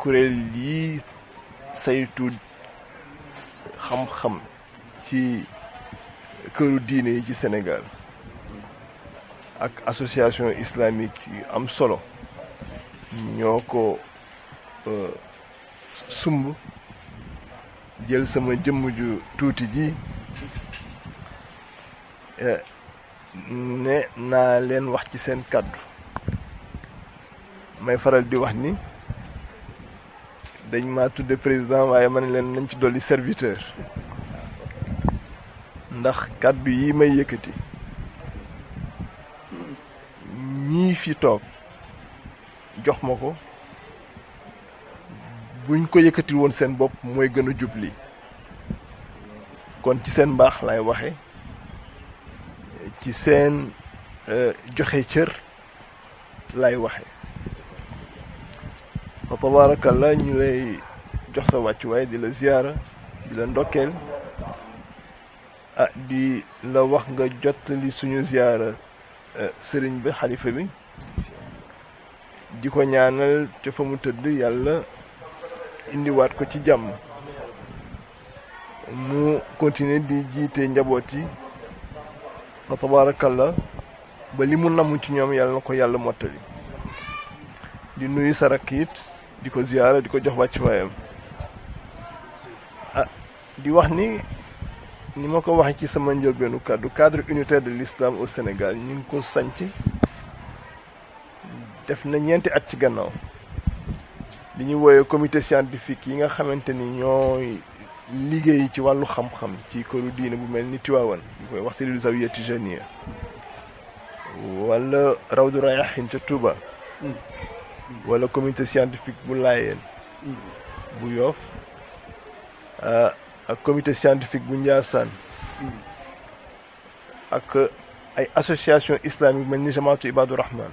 kuréel yi saytu xam-xam ci këru diine yi ci Sénégal ak association islamique yu am solo ñoo ko sumb jël sama jëmm ju tuuti ji ne naa leen wax ci seen kàddu may faral di wax ni dañ ma tudde président waaye ma ne leen nañ ci dolli serviteur ndax kàddu yi may yëkkati ñii fi toog jox ma ko buñ ko yëkkati woon seen bopp mooy gën a jubli kon ci seen mbaax lay waxe ci seen joxe cër lay waxe fa tabarakallah ñu lay jox sa wàccuwaay di la ziyaara di la ndokkeel di la wax nga jottali suñu ziyaara sëriñ bi xalifa bi di ko ñaanal ca fa mu tëdd yàlla indiwaat ko ci jàmm mu continuer di jiite njaboot yi fa tabarakallah ba li mu namm ci ñoom yàlla na ko yàlla mottali di nuyu sarak it di ko ziyaara di ko jox wàccuwaayam di wax ni ma ko waxee ci sama njëlbeenu kàddu cadre unitaire de l'islam au Sénégal ñu ngi ko sanc def na ñeenti at ci gannaaw li ñuy wooyee comité scientifique yi nga xamante ni ñooy liggéey ci wàllu xam-xam ci këru diine bu mel ni Tiwaawan ñu koy wax cellule Zawiya Tijaniya wala Rawdu Rayahin ca Touba wala comité scientifique bu Laayeen bu Yoff ak comité scientifique bu Ndiassane ak ay association islamique mel ni Jamaatu Ibadu Rahman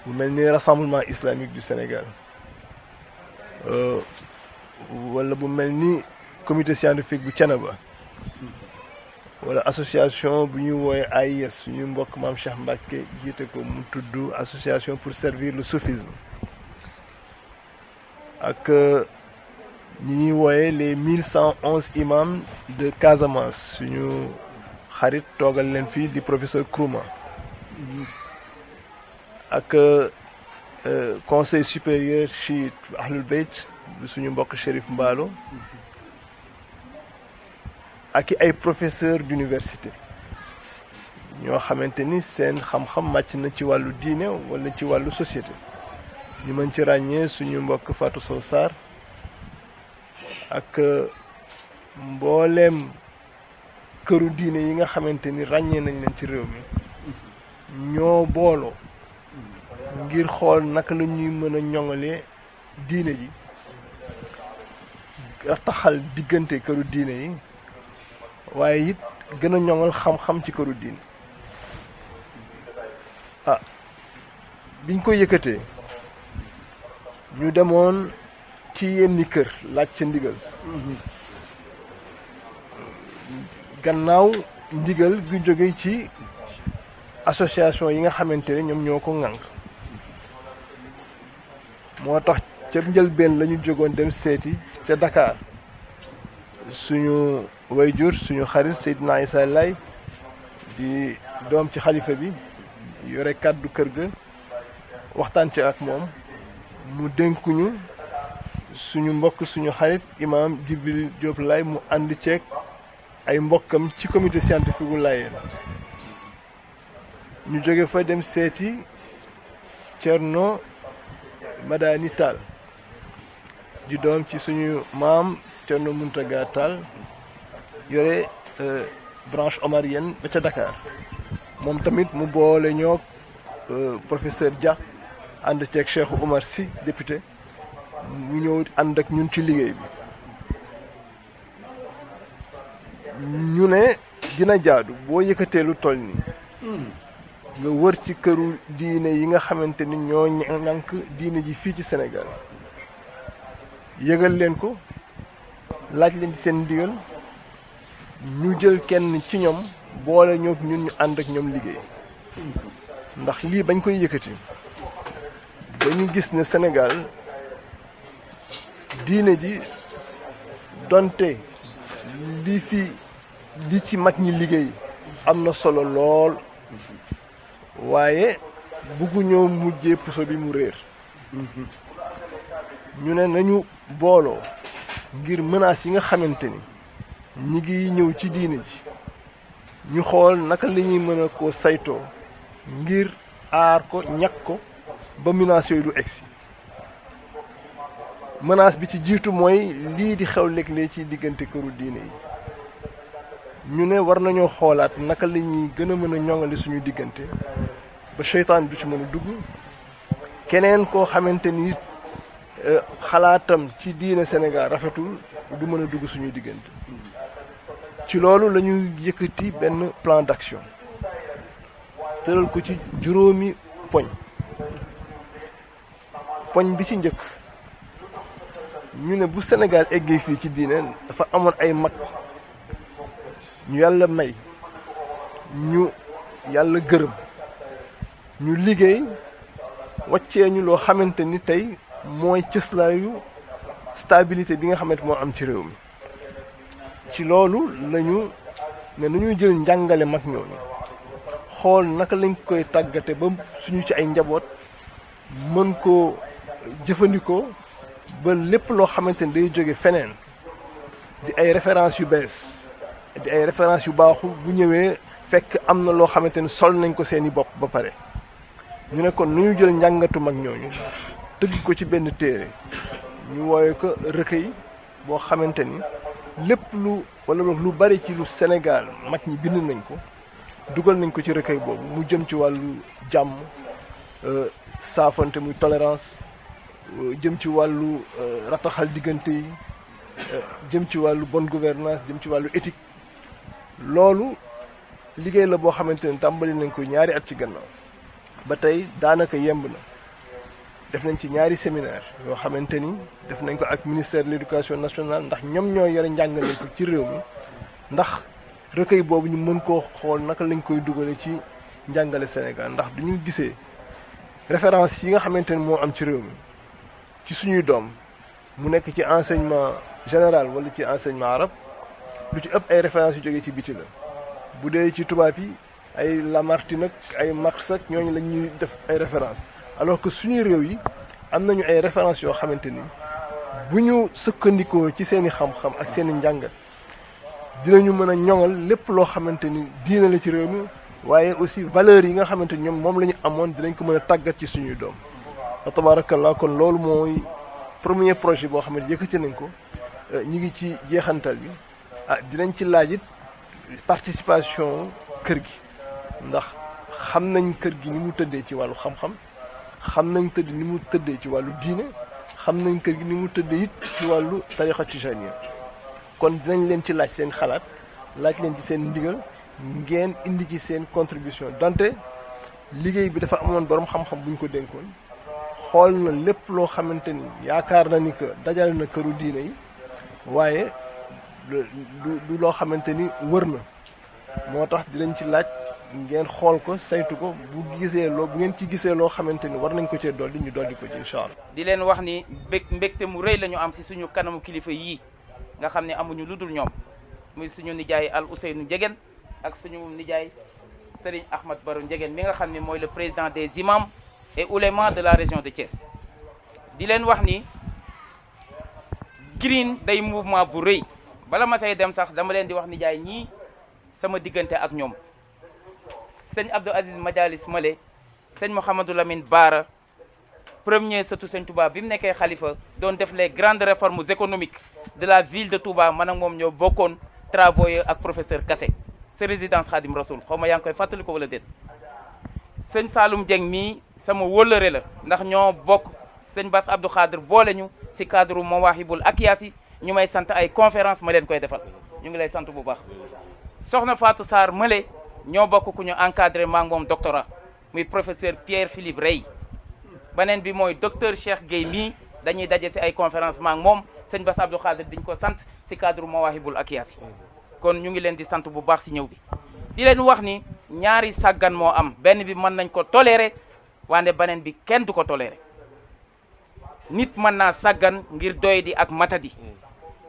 bu mel ni rassemblement islamique du Sénégal wala bu mel ni comité scientifique bu Thiénaba wala association bu ñuy woowe AIS suñu mbokk maam Cheikh Mbacké jiite ko mu tudd association pour servir le soufisme ak ñi ñuy wooye les 1111 imams de Casamance suñu xarit toogal leen fii di professeur Krouma ak conseil supérieur chiite Ahlul Bayt suñu mbokk Chérif Mballo ak ay professeur d'université ñoo xamante ni seen xam-xam màcc na ci wàllu diine wala ci wàllu société ñu mën ci ràññee suñu mbokk Fatou Sow Sarr ak mbooleem këru diine yi nga xamante ni ràññee nañ leen ci réew mi ñoo booloo ngir xool naka la ñuy mën a ñoŋalee diine ji taxal diggante këru diine yi waaye it gën a ñoŋal xam-xam ci këru diine biñ ko yëkkatee ñu demoon ci yenni kër laaj ca ndigal gannaaw ndigal gu jóge ci association yi nga xamante ne ñoom ñoo ko ŋànk moo tax ca njëlbeen la ñu jógoon dem seeti ca Dakar suñu wayjur suñu xarit Seydina Issa Laye di doom ci xalifa bi yore kàddu kër ga waxtaan ci ak moom mu dénkuñu suñu mbokk suñu xarit imam Jibril Diop Laye mu ànd ceeg ay mbokkam ci comité scientifique bu Layeen ñu jóge fa dem seeti Thierno Madani Tall di doom ci suñu maam Thierno Mountaga Tall yore branche omarienne ba ca Dakar moom tamit mu boole ñoo professeur Dia ànd ceeg Cheikh Oumar Sy député mu ñëw ànd ak ñun ci liggéey bi ñu ne dina jaadu boo yëkkatee lu toll ni nga wër ci këru diine yi nga xamante ni ñoo ñànk diine ji fii ci Sénégal yëgal leen ko laaj leen ci seen ndigal ñu jël kenn ci ñoom boole ñoo ñun ñu ànd ak ñoom liggéey ndax lii bañ koy yëkkati dañu gis ne Sénégal diine ji donte li ci mag ñi liggéey am na solo lool waaye buggu ñoo mujjee puso bi mu réer ñu ne nañu booloo ngir menaces yi nga xamante ni ñi ngi ñëw ci diine ji ñu xool naka la ñuy mën a koo saytoo ngir aar ko ñàkk ko ba menaces yooyu du egsi menace bi ci jiitu mooy lii di xew léeg-léeg ci diggante këru diine yi ñu ne war nañoo xoolaat naka la ñuy gën a mën a ñoŋale suñu diggante ba seytaan du ci mën a dugg keneen koo xamante ni xalaatam ci diine Sénégal rafetul du mën a dugg suñuy diggante ci loolu la ñu yëkkati benn plan d'action tëral ko ci juróomi poñ bi ci njëkk ñu ne bu Sénégal eggee fii ci diine dafa amoon ay mag ñu yàlla may ñu yàlla gërëm ñu liggéey wàccee ñu loo xamante ni tey mooy cëslaayu stabilité bi nga xamante moo am ci réew mi ci loolu lañu ne nañuy jël njàngale mag ñooñu xool naka lañ koy tàggate ba suñu ci ay njaboot mën koo jëfandikoo ba lépp loo xamante ni day jóge feneen di ay références yu bees di ay références yu baaxul bu ñëwee fekk am na loo xamante ni sol nañ ko seeni bopp ba pare ñu ne kon nu ñu jël njàngatu mag ñooñu tëgg ko ci benn téere ñu wooye ko recueil boo xamante ni lépp wala lu bari ci lu Sénégal mag ñi bind nañ ko dugal nañ ko ci recueil boobu mu jëm ci wàllu jàmm saafante muy tolérance jëm ci wàllu rataxal diggante yi jëm ci wàllu bonne gouvernance jëm ci wàllu éthique loolu liggéey la boo xamante ni tàmbali nañ ko ñaari at ci gannaaw ba tey daanaka yemb na def nañ ci ñaari séminaire yoo xamante ni def nañ ko ak ministère de l'éducation nationale ndax ñoom ñoo yore njàngale ko ci réew mi ndax recueil boobu ñu mën koo xool naka lañ koy dugale ci njàngale Sénégal ndax duñu gisee référence yi nga xamante ni moo am ci réew mi ci suñuy doom mu nekk ci enseignement général wala ci enseignement arabe lu ci ëpp ay références yu jógee ci biti la bu dee ci tubaab yi ay Lamartine ak ay Marx ak ñooñu la ñuy def ay références alors que suñuy réew yi am nañu ay références yoo xamante ni bu ñu sukkandikoo ci seeni xam-xam ak seeni njàngat dinañu mën a ñoŋal lépp loo xamante ni diine la ci réew mi waaye aussi valeurs yi nga xamante ni ñoom moom la ñu amoon dinañ ko mën a tàggat ci suñuy doom tabarakallah kon loolu mooy premier projet boo xam ne yëkkati nañ ko ñi ngi ci jeexantal bi dinañ ci laaj it participation kër gi ndax xam nañ kër gi ni mu tëddee ci wàllu xam-xam xam nañ ni mu tëddee ci wàllu diine xam nañ kër gi ni mu tëddee it ci wàllu tariqa tijaniya kon dinañ leen ci laaj seen xalaat laaj leen ci seen ndigal ngeen indi ci seen contribution donte liggéey bi dafa amoon borom xam-xam bu ñu ko dénkoon xool na lépp loo xamante ni yaakaar na ni que dajale na këru diine yi waaye du loo xamante ni wër na moo tax dinañ ci laaj ngeen xool ko saytu ko bu ngeen ci gisee loo xamante ni war nañ ko cee dolli ñu dolli ko ci incha allah. di leen wax ni mbégte mu rëy la ñu am si suñu kanamu kilifa yii nga xam ne amuñu lu dul ñoom muy suñu nijaay Al Ousseynou Ndiéguène ak suñu nijaay Serigne Ahmad Baro Ndiéguène mi nga xam ne mooy le président des imams et oulémas de la région de Thiès. di leen wax ni Green day mouvement bu rëy bala ma say dem sax dama leen di wax nijaay ñii sama diggante ak ñoom sëñ Abdou Aziz Madialis Male sëñ Mouhamadou Lamine Bara premier sëtu sëñ Touba bi mu nekkee xalifa doon def les grandes réformes économiques de la ville de Touba man ak moom ñoo bokkoon travaux ak professeur Kassé sa résidence Khadim Rasoul xaw ma yaa ngi koy fàttali ko wala déet sëñ Saloum Dieng mii sama wóllëre la ndax ñoo bokk sëñ Bass Abdou Khadir boole ñu si cadre Mawahibul Akyasi ñu may sant ay conférence ma leen koy defal ñu ngi lay sant bu baax soxna Fatou Sarr Mële ñoo bokk ku ñu encadré maa ngi moom doctorat muy professeur Pierre Philippe Rey beneen bi mooy docteur Cheikh Gueye mii dañuy daje si ay conférence maa ngi moom sëñ Bass Abdou Khadir diñ ko sant si cadre Mawahibul Akyasi kon ñu ngi leen di sant bu baax si ñëw bi di leen wax ni ñaari sàggan moo am benn bi mën nañ ko toléré wante beneen bi kenn du ko toléré nit mën naa sàggan ngir doy di ak matadi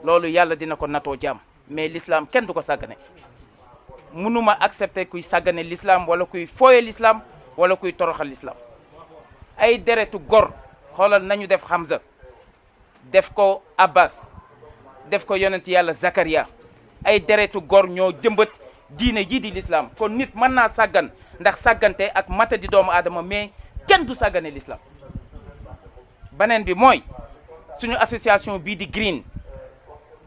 loolu yàlla dina ko natoo jaam mais l'islam kenn du ko sàggane mënuma accepter kuy sàggane l'islam wala kuy fooye l'islam wala kuy toroxal l'islam ay deretu gor xoolal nañu def Hamza def ko Abbas def ko yonent yàlla Zakaria ay deretu gor ñoo jëmbat diine jii di l'islam kon nit mën naa sàggan ndax sàggante ak matadi doomu aadama mais kenn du sàggane l'islam beneen bi mooy suñu association bii di Green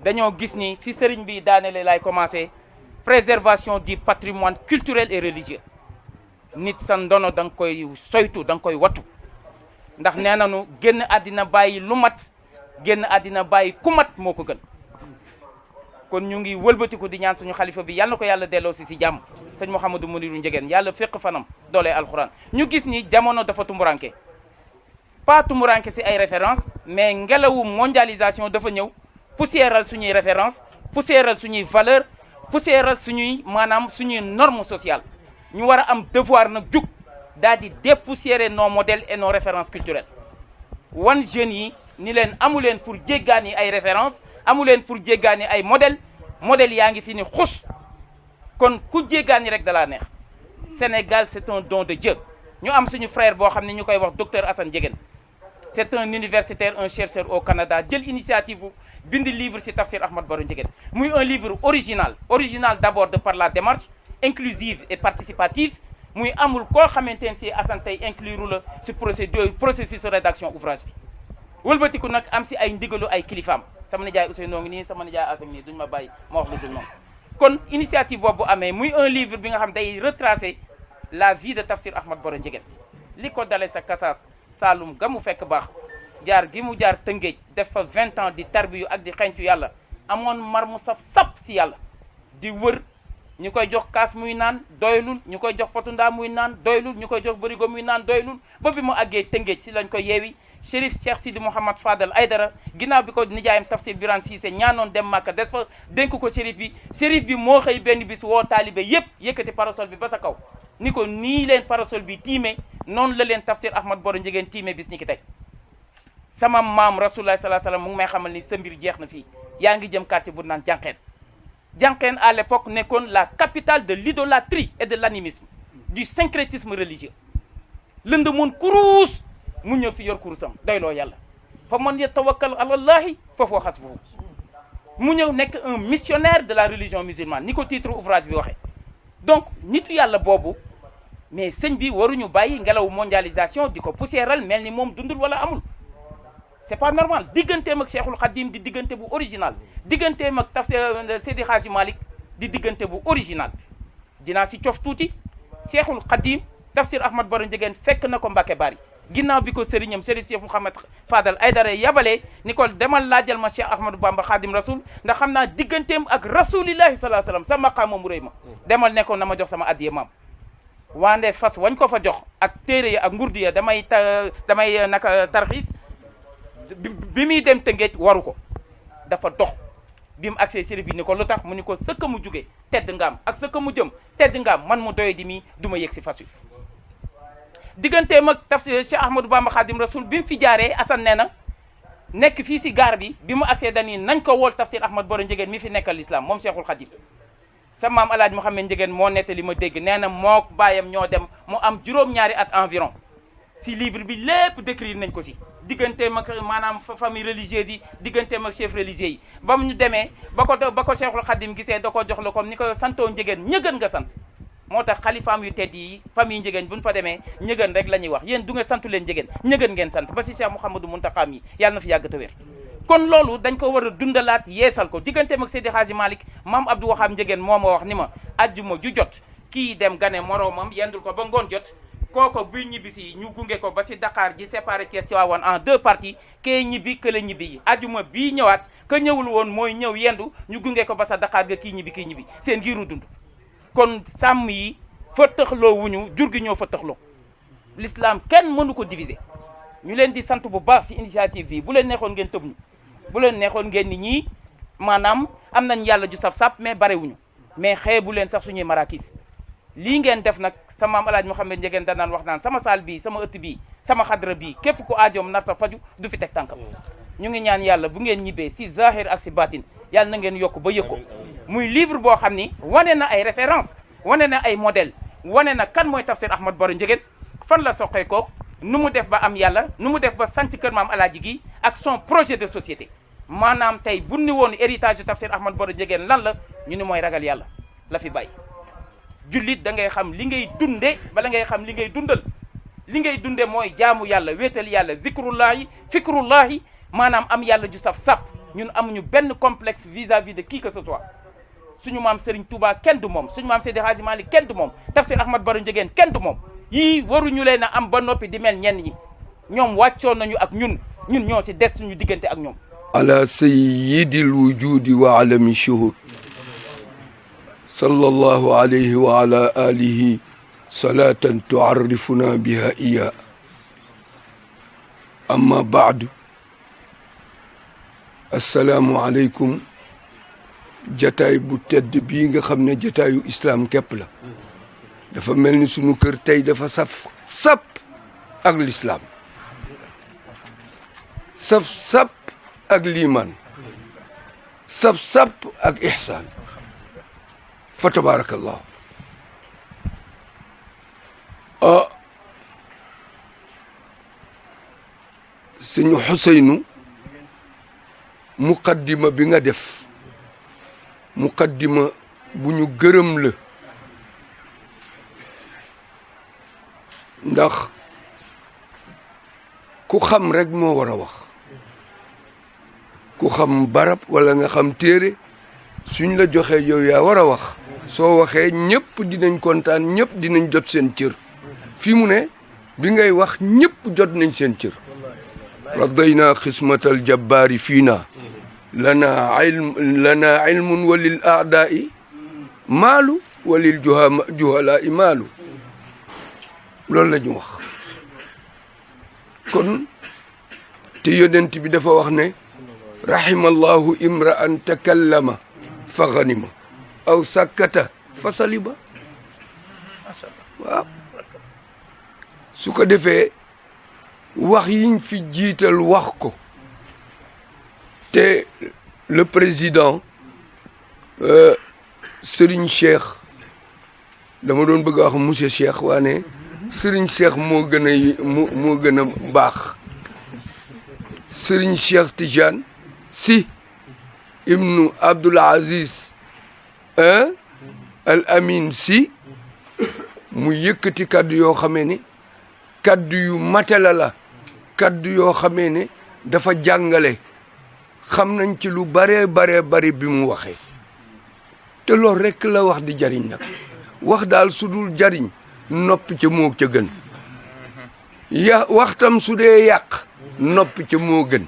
dañoo gis ni fi sëriñ bi daanele lay commencé préservation du patrimoine culturel et religieux nit sa ndono da nga koy soytu da nga koy wattu ndax nee nañu génn àddina bàyyi lu mat génn àddina bàyyi ku mat moo ko gën kon ñu ngi wëlbatiku di ñaan suñu xalifa bi yal na ko yàlla delloo si jàmm sëñ Mouhamadou Mounirou Ndiéguène yàlla féq fanam doolee alxuraan ñu gis ni jamono dafa tumuranke pas tumuranke si ay référence mais ngelawu mondialisation dafa ñëw poussiéral suñuy référence poussiéral suñuy valeur poussiéral suñuy maanaam suñuy norme sociale ñu war a am devoir nag jug daal di dépoussiérer nos modèles et nos références culturelles wan jeunes yi ni leen amu leen pour jéggaani ay références amu leen pour jéggaani ay modèles yaa ngi fi ni xus kon ku jéggaani rek dalaa neex Sénégal c'est un don de Dieu ñu am suñu frère boo xam ne ñu koy wax docteur Assane Ndiéguène c'est un universitaire un chercheur au Canada jël initiative bu bind livre ci Tafsir Ahmad Baro Ndiéguène muy un livre original d'abord de par la démarche inclusive et participative muy amul koo xamante ne si Assane tey inclure la ci processus de rédaction ouvrage bi wëlbatiku nag am si ay ndigalu ay kilifaam sama nijaay Ousseynou ngi nii sama nijaay Assane nii duñu ma bàyyi ma wax lu dul noonu kon initiative boobu amee muy un livre bi nga xam day retracer la vie de Tafsir Ahmad Baro Ndiéguène li ko dale sa Kasaas Saalum ga mu fekk baax jaar gi mu jaar Tëngéej def fa 20 ans di tarbiyu ak di xencu yàlla amoon mar mu saf sap si yàlla di wër ñu koy jox kaas muy naan doylul ñu koy jox potu ndaa muy naan doylul ñu koy jox bërigo muy naan doylul ba bi mu àggee Tëngéej si lañ ko yeewi Chérif Cheikh Sidi Mouhamad Fadal Aydara ginnaaw bi ko nijaayam Tafsir Birane Cissé ñaanoon dem Màkka des fa dénk ko Chérif bi moo xëy benn bis woo taalibe yépp yëkkati parasol bi ba sa kaw ni ko nii leen parasol bi tiime noonu la leen Tafsir Ahmad Baro Ndiéguène tiime bis ni ki tey sama maam Rasulullah sallallahu alayhi wasallam mu ngi may xamal ni sa mbir jeex na fii yaa ngi jëm quartier bu naan Jànqeen à l'époque nekkoon la capitale de l'idolâtrie et de l'animisme du syncrétisme religieux lënd moon kuruus mu ñëw fi yor kurusam doyloo yàlla fa man yatawakkal alallahi fa huwa hasbuhu mu ñëw nekk un missionnaire de la religion musulmane ni ko titre ouvrage bi waxee donc nitu yàlla boobu mais sëñ bi waruñu bàyyi ngelaw mondialisation di ko poussiéral mel ni moom dundul wala amul c'est pas normal digganteem ak Cheikhul Khadim di diggante bu original digganteem ak Tafsir Seydi Hadji Malick di diggante bu original dinaa si cof tuuti Cheikhul Khadim Tafsir Ahmad Baro Ndiéguène fekk na ko Mbacke Bari ginnaaw bi ko sëriñam Chérif Cheikh Mouhamad Fadal Aydara yabalee ni ko demal laajal ma Cheikh Ahmadou Bamba Khadim Rasoul ndax xam naa digganteem ak rasulillahi sallallahu alayhi wasallam sa maqaama mu rëy ma demal ne ko na ma jox sama addiye maam waande fas wañ ko fa jox ak téere ya ak ngurdi ya damay naka tarxiis bi muy dem Tëngéej waru ko dafa dox bi mu agsee sëriñ bi ni ko lu tax mu ni ko sëkka mu jóge tedd ngaam ak sëkka mu jëm tedd ngaam man mu doye di mi du ma yëg si fas wi digganteem ak Tafsir Cheikh Ahmadou Bamba Khadim Rasoul bi mu fi jaaree Assane nee na nekk fii si gaar bi mu agsee dani nañ ko wool Tafsir Ahmad Baro Ndiéguène mi fi nekkal l'islam moom Cheikhul Khadim sa maam Alaaji Mouhamed Ndiéguène moo nettali ma dégg nee na mook baayam ñoo dem mu am juróom-ñaari at environ si livre bi lépp décrire nañ ko si digganteem ak maanaam famille religieuse yi digganteem ak chef religieux yi ba mu ñu demee ba ko Cheikhul Khadim gisee da ko jox la comme ni ko santoo Ndiéguène ñëgën nga sant moo tax xalifaam yu tedd yi famille Ndiéguène bu ñu fa demee ñëgën rek la ñuy wax yéen du nga santu leen Ndiéguène ñëgën ngeen sant ba si Cheikh Mouhamadou Mountakha yi yàlla na fi yàgg te wér kon loolu dañ ko war a dundalaat yeesal ko digganteem ak Seydi Hadji Malick maam Abdou Wahab Ndiéguène moo ma wax ni ma ajjuma ju jot kii dem gane moroomam yendul ko ba ngoon jot kooko buy ñibbi si ñu gunge ko ba si Dakar ji séparé Thiès Tivaouane en 2 parties kee ñibbi kële ñibbi yi ajuma bii ñëwaat ka ñëwul woon mooy ñëw yendu ñu gunge ko ba sa Dakar ga kii ñibbi seen giiru dund kon sàmm yi fa tëxloo wuñu jur gi ñoo fa tëxloo l'islam kenn mënu ko diviser ñu leen di sant bu baax si initiative bi bu leen neexoon ngeen tëb ñu bu leen neexoon ngeen ni ñii maanaam am nañ yàlla ju saf-saf mais barewuñu mais xeebu leen sax suñuy marakis lii ngeen def nag sa maam Alaaji Mouhamed Ndiéguène danaan wax naan sama saal bii sama ëtt bii sama xadra bii képp ku aajoom narta faju du fi teg tànkam ñu ngi ñaan yàlla bu ngeen ñibbee si zahir ak si batin yàlla na ngeen yokk ba yëg ko muy livre boo xam ni wane na ay référence wane na ay modèle wane na kan mooy Tafsir Ahmad Baro Ndiéguène fan la soqee ko nu mu def ba am yàlla nu mu def ba sanc kër maam Alaaji gi ak son projet de société maanaam tey bu ni woon héritage yu Tafsir Ahmad Baro Ndiéguène lan la ñu ni mooy ragal yàlla la fi bàyyi jullit da ngay xam li ngay dunde bala ngay xam li ngay dundal li ngay dunde mooy jaamu yàlla wéetal yàlla zikrullahi fikrullahi maanaam am yàlla ju saf sap ñun amuñu benn complexe vis-à-vis de qui que ce soit suñu maam Serigne Touba kenn du moom suñu maam Seydi Hadji Malick kenn du moom Tafsir Ahmad Baro Ndiéguène kenn du moom yii waruñu leen a am ba noppi di mel ñenn ñi ñoom wàccoon nañu ak ñun ñoo si des suñu diggante ak ñoom ala sayyidil wujudi wa alami shuhud sallallahu alayhi wa ala alihi salatan tu'arrifuna biha iya amma ba'du assalaamu aleykum jataay bu tedd bii nga xam ne jataayu islam képp la dafa mel ni sunu kër tey dafa sap ak l'islam sap ak liimaan sap ak ihsaan fa tabarakallah suñu Xuseynu muqaddima bi nga def muqaddima bu ñu gërëm la ndax ku xam rek moo war a wax ku xam barab wala nga xam téere suñ la joxee yow yaa war a wax soo waxee ñëpp dinañ kontaan ñëpp dinañ jot seen cër fii mu ne bi ngay wax ñëpp jot nañ seen cër radayna xismatal jabbaari fiina lana ilmun walil aadaa'i maalu walil juhalaa'i maalu loolu la ñu wax kon te yonent bi dafa wax ne rahimallahu imra'an takallama fa ganima aw sakkata fa saliba waaw su ko defee wax yiñ fi jiital wax ko te le président Serigne Cheikh dama doon bëgg a wax monsieur Cheikh waane Serigne Cheikh moo gën a baax Serigne Cheikh Tidiane Sy ibnu Abdoul Aziz Al Amin Sy mu yëkkati kaddu yoo xamee ne kaddu yu matala la kaddu yoo xamee ne dafa jàngale xam nañ ci lu bare bari bi mu waxee te loolu rekk la wax di jariñ nag wax daal su dul jariñ noppi ca moo ca gën waxtam su dee yàq noppi ca moo gën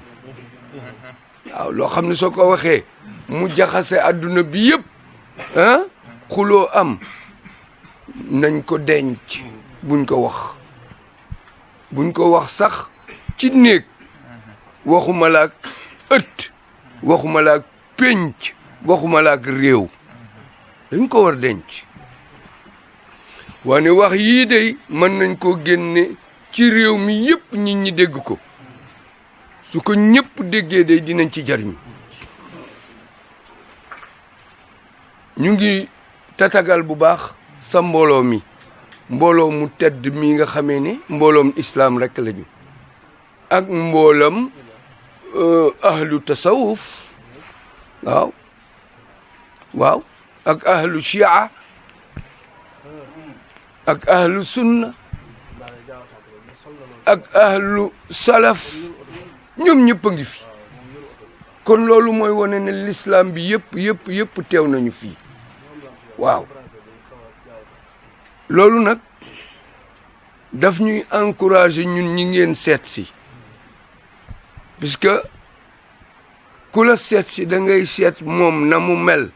waaw loo xam ne soo ko waxee mu jaxase adduna bi yëpp xuloo am nañ ko denc buñ ko wax sax ci néeg waxuma laak ëtt waxuma laak pénc waxuma laak réew dañ ko war denc waane wax yii dey mën nañ koo génne ci réew mi yëpp nit ñi dégg ko su ko ñëpp déggee day dinañ ci jariñ ñu ngi tatagal bu baax sa mbooloo mu tedd mi nga xamee ne mbooloom islam rek lañu ak mboolam ahlu tasawuf waaw ak ahlu shia ak ahlu sunna ak ahlu salaf ñoom ñëpp a ngi fi kon loolu mooy wane ne l'islam bi yëpp teew nañu fii waaw loolu nag daf ñuy encourager ñun ñi ngeen seet si puisque ku la seet si da ngay seet moom na mu mel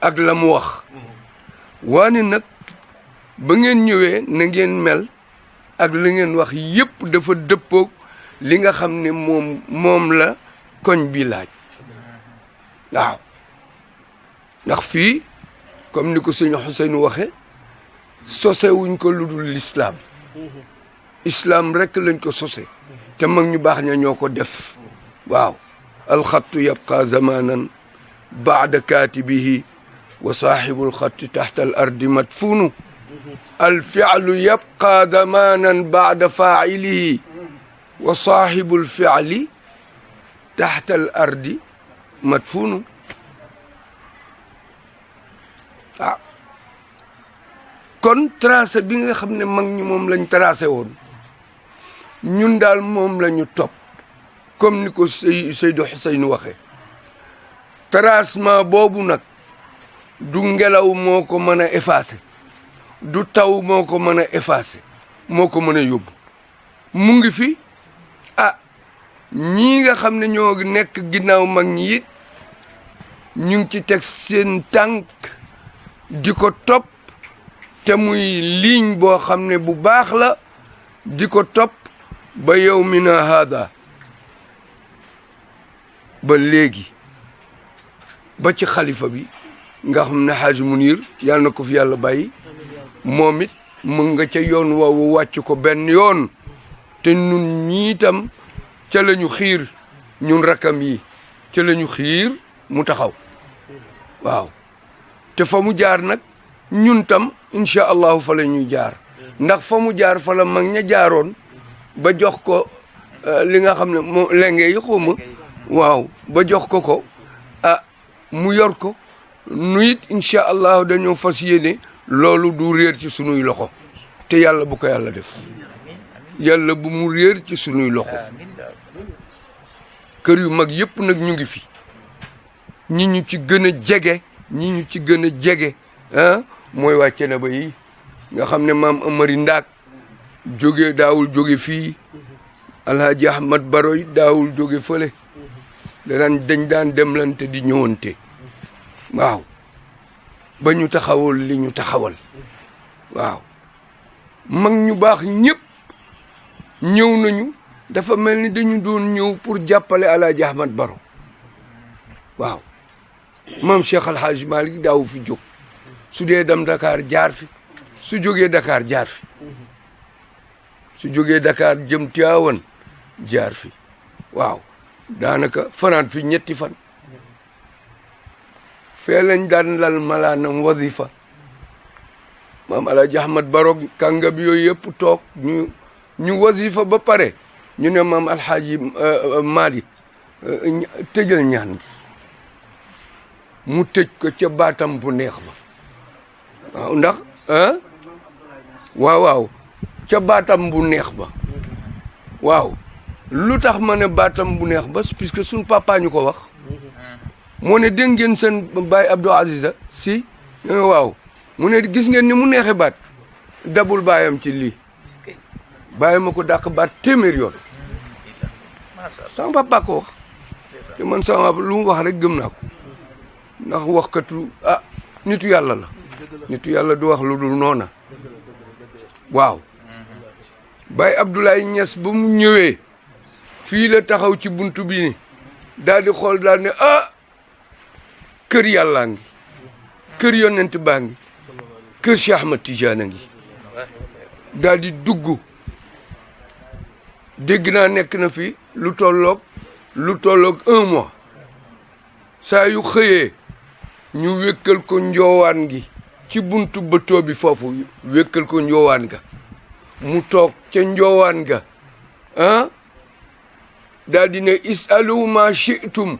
ak la mu wax waane nag ba ngeen ñëwee na ngeen mel ak li ngeen wax yëpp dafa dëppoog li nga xam ne moom la koñ bi laaj waaw ndax fii comme ni ko sëñ Xuseynu waxe sose wuñ ko lu dul lislaam islaam rek lañ ko sose te mag ñu baax ña ñoo ko def waaw alxattu yabqa zamanan baada kaatibihi wa saaxibu alxatti taxta al ardi madfunu alfialu yabqa zamanan baada faacilihi wa saaxibu alfiali taxta al ardi madfunu ah kon tracé bi nga xam ne mag ñi moom lañ tracé woon ñun daal moom la ñu topp comme ni ko Seydou Xuseyn waxee tracement boobu nag du ngelaw moo ko mën a effacé du taw moo ko mën a effacé moo ko mën a yóbbu mu ngi fi ah ñii nga xam ne ñoo nekk ginnaaw mag ñi it ñu ngi ci teg seen tànk di ko topp te muy ligne boo xam ne bu baax la di ko topp ba yawmina hada ba léegi ba ci xalifa bi nga xam ne Haaji Munir yàlla na ko fi yàlla bàyyi moom it mu nga ca yoon woowu wàcc ko benn yoon te ñun ñiitam ca la ñu xiir ñun rakam yi ca la ñu xiir mu taxaw waaw te fa mu jaar nag ñun tam incha allahu fa la ñuy jaar ndax fa mu jaar fa la mag ña jaaroon ba jox ko li nga xam ne moo lenge yi xawma waaw ba jox ko ko ah mu yor ko nu it incha allahu dañoo fas yéene loolu du réer ci sunuy loxo te yàlla bu ko yàlla def yàlla bu mu réer ci sunuy loxo kër yu mag yëpp nag ñu ngi fi ñi ñu ci gën a jege ñi ñu ci gën a jege ah mooy waa Ceneba yi nga xam ne maam Amari Ndaak jóge daawul jóge fii Alhaji Ahmad Baroy daawul jóge fële dañ daan demlante di ñëwante waaw ba ñu taxawal li ñu taxawal waaw mag ñu baax ñëpp ñëw nañu dafa mel ni dañu doon ñëw pour jàppale Alhaji Ahmad Baro waaw maam Cheikh Alhaji Malick daawu fi jóg su dee dem Dakar jaar fi su jógee Dakar jaar fi su jógee Dakar jëm Tiwaawan jaar fi waaw daanaka fanaan fi ñetti fan fee lañ daan lal malaanam wasifa maam Alhaji Ahmad Baro kànga bi yooyu yëpp toog ñu wasifa ba pare ñu ne maam Alhaji Malick tëjal ñaan gi mu tëj ko ca baatam bu neex ba waaw ndax waaw ca baatam bu neex ba waaw lu tax ma ne baatam bu neex ba puisque suñ papa ñu ko wax moo ne dégg ngeen seen baay Abdou Aziza si waaw mu ne gis ngeen ni mu neexe baat dabul baayam ci lii bàyyi ma ko dàq baat téeméer yoon sama papa ko wax te man sama lu mu wax rek gëm naa ko ndax waxkatu nitu yàlla la nitu yàlla du wax lu dul noona waaw Baye Abdoulaye Niass ba mu ñëwee fii la taxaw ci buntu bi ni daal di xool daal ne kër yàllaa ngi kër yonent baa ngi kër Cheikh Ahmad Tidiane ngi daal di dugg dégg naa nekk na fi lu tolloog 1 mois saa yu xëyee ñu wékkal ko njoowaan gi ci buntu bëtoo bi foofu wékkal ko njoowaan ga mu toog ca njoowaan ga daal di ne isalu ma shi'tum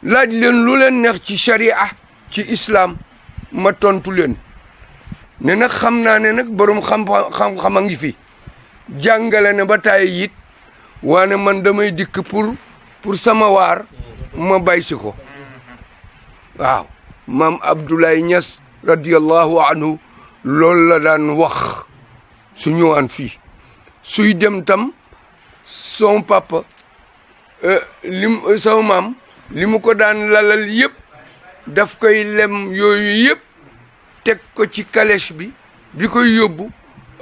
laaj leen lu leen neex ci sharia ci islam ma tontu leen ne nag xam naa ne nag borom xam-xam a ngi fi jàngale ne ba tàyyi it waane man damay dikk pour sama waar ma bay si ko waaw maam Abdoulaye Niass radiyallahu anhu loolu la daan wax su ñëwaan fii suy dem tam son papa sama maam li mu ko daan lalal yëpp daf koy lem yooyu yëpp teg ko ci calèche bi koy yóbbu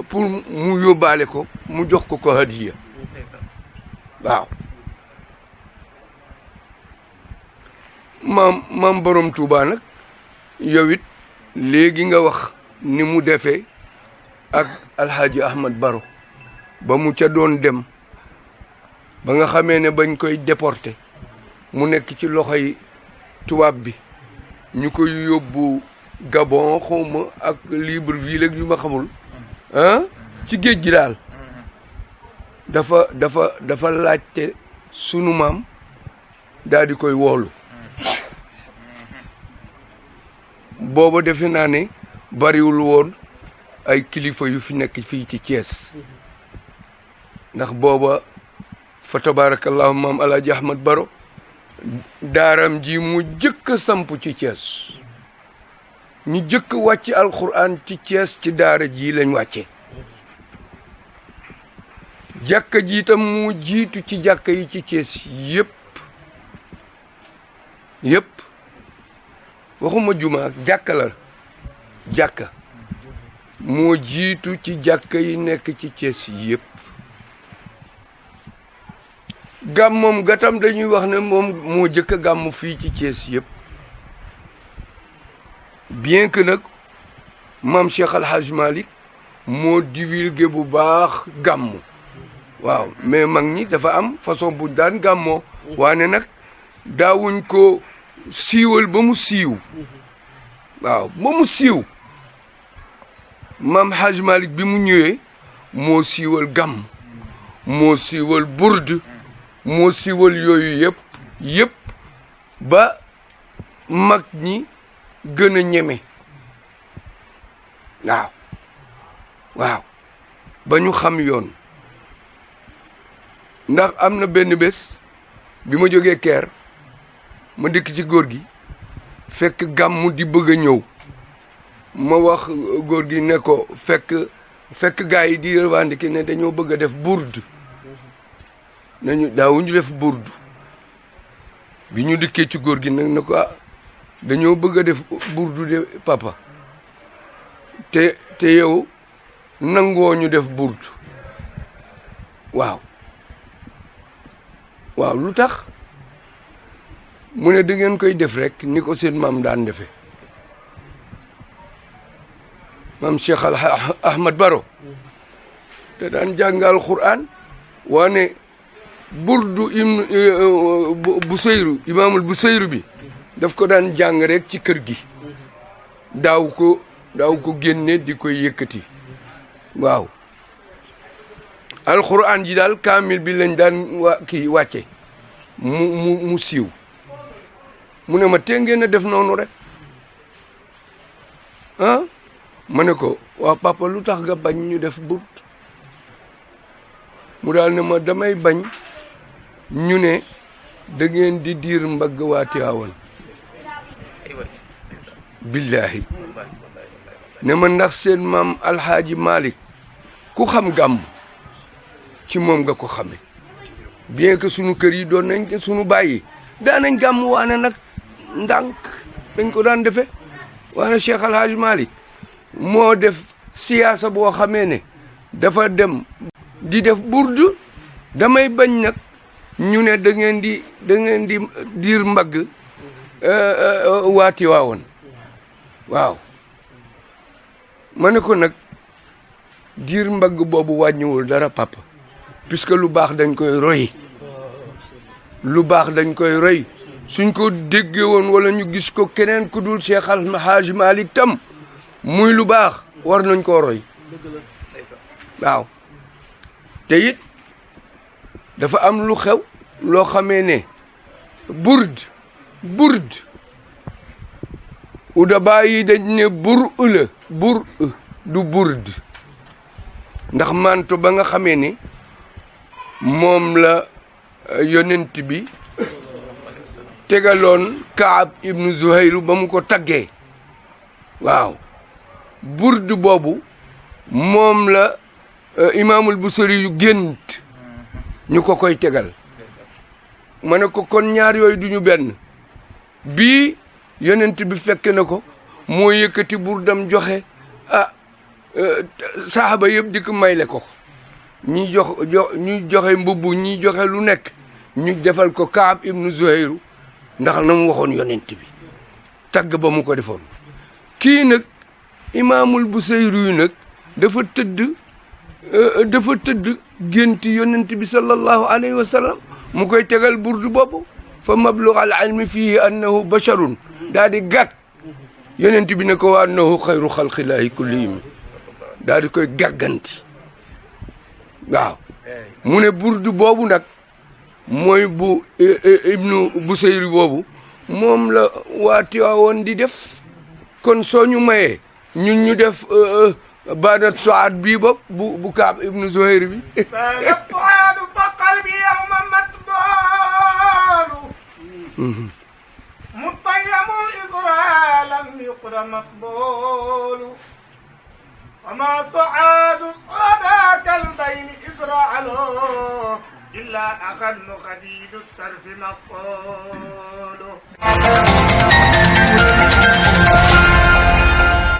pour mu yóbbaale ko mu jox ko hadiya waaw maam borom Touba nag yow it léegi nga wax ni mu defee ak alxaaji Ahmad Baro ba mu ca doon dem ba nga xamee ne bañ koy déporté mu nekk ci loxoy tubaab bi ñu koy yóbbu Gabon xawma ak Libreville ak yu ma xamul ci géej gi daal dafa laajte sunu maam daal di koy woolu booba defe naa ne bariwul woon ay kilifa yu fi nekk fii ci Thiès ndax booba fa tabarakallahu maam Alaaji Ahmad Baro daaram ji mu jëkk a samp ci Thiès ñu jëkk wàcc alquran ci Thiès ci daara ji lañ wàcce jàkka ji itam mu jiitu ci jàkka yi ci Thiès yëpp waxuma juma jàkka la jàkka moo jiitu ci jàkka yi nekk ci Thiès yëpp gàmmoom gatam dañuy wax ne moom moo jëkk a gàmm fii ci Thiès yëpp bien que nag maam Cheikh Al Hadj Malick moo divulgué bu baax gàmm waaw mais mag ñi dafa am façon bu daan gàmmoo waane nag daawuñ ko siiwal ba mu siiw waaw ba mu siiw maam Hadj Malick bi mu ñëwee moo siiwal gàmm moo siiwal burd moo siiwal yooyu yëpp ba mag ñi gën a ñeme waaw ba ñu xam yoon ndax am na benn bés bi ma jógee Keer ma dikk ci góor gi fekk gàmmu di bëgg a ñëw ma wax góor gi ne ko fekk gaa yi di revendiquer ne dañoo bëgg a def burd nañu daawuñu def burd bi ñu dikkee ci góor gi nag ne ko dañoo bëgg a def burdu de papa te yow nangoo ñu def burd waaw lu tax mu ne da ngeen koy def rek ni ko seen maam daan defe maam Cheikh Ahmad Baro te daan jàngal Qur'an waane burdu Busayru imaamul Busayru bi daf ko daan jàng rek ci kër gi daaw ko génne di koy yëkkati waaw alquran ji daal kaamil bi lañ daan wàcce mu siiw mu ne ma tee ngeen a def noonu rek ma ne ko waa papa lu tax nga bañ ñu def burd mu daal ne ma damay bañ ñu ne da ngeen di diir mbagg waa Tiwaawan billahi ne ma ndax seen maam alxaaji Malick ku xam gàmm ci moom nga ko xame bien que sunu kër yi doon nañ sunu bàyyi daanañ gàmm waane nag ndànk dañ ko daan defe waane Cheikh alxaaji Malick moo def siyaasa boo xamee ne dafa dem di def burdu damay bañ nag ñu ne da ngeen di diir mbagg waa Tiwaawan waaw ma ne ko nag diir mbagg boobu wàññiwul dara papa puisque lu baax dañ koy roy suñ ko déggee woon wala ñu gis ko keneen ku dul Cheikh Al Hadj Malick tam muy lu baax war nañ koo roy waaw te it dafa am lu xew loo xamee ne burd udaba yi dañ ne bur du burd ndax manto ba nga xamee ne moom la yonent bi tegaloon Kaab ibnu Zuhayru ba mu ko taggee waaw burd boobu moom la imaamul Busiri yu gént ñu ko koy tegal ma ne ko kon ñaar yooyu duñu benn bii yonent bi fekk na ko moo yëkkati burdam joxe saxaaba yëpp di ko mayle ko ñi joxe mbubb ñi joxe lu nekk ñu defal ko Kaab ibnu Zuhayru ndax na mu waxoon yonent bi tagg ba mu ko defoon kii nag imaamul Busayri nag dafa tëdd génti yonent bi sallallahu alayhi wa sallam mu koy tegal burdu boobu fa mablughal ilmi fihi annahu basharun daa di gàtt yonent bi ne ko wa annahu xayru xalqillaahi kullihim daa di koy gàgganti waaw mu ne burdu boobu nag mooy bu ibnu Busayri boobu moom la waa Tiwaawoon di def kon soo ñu mayee ñun ñu def baanat soaat bii bopp bu Kaab ibnu Zuhayr bi baanat soaadu fa qalbi yawma matbaalu mutayyamul isra lam yuqra maqbulu wama soaadu adaka albayni israalo illa axannu xadiidu tarfi maqbulu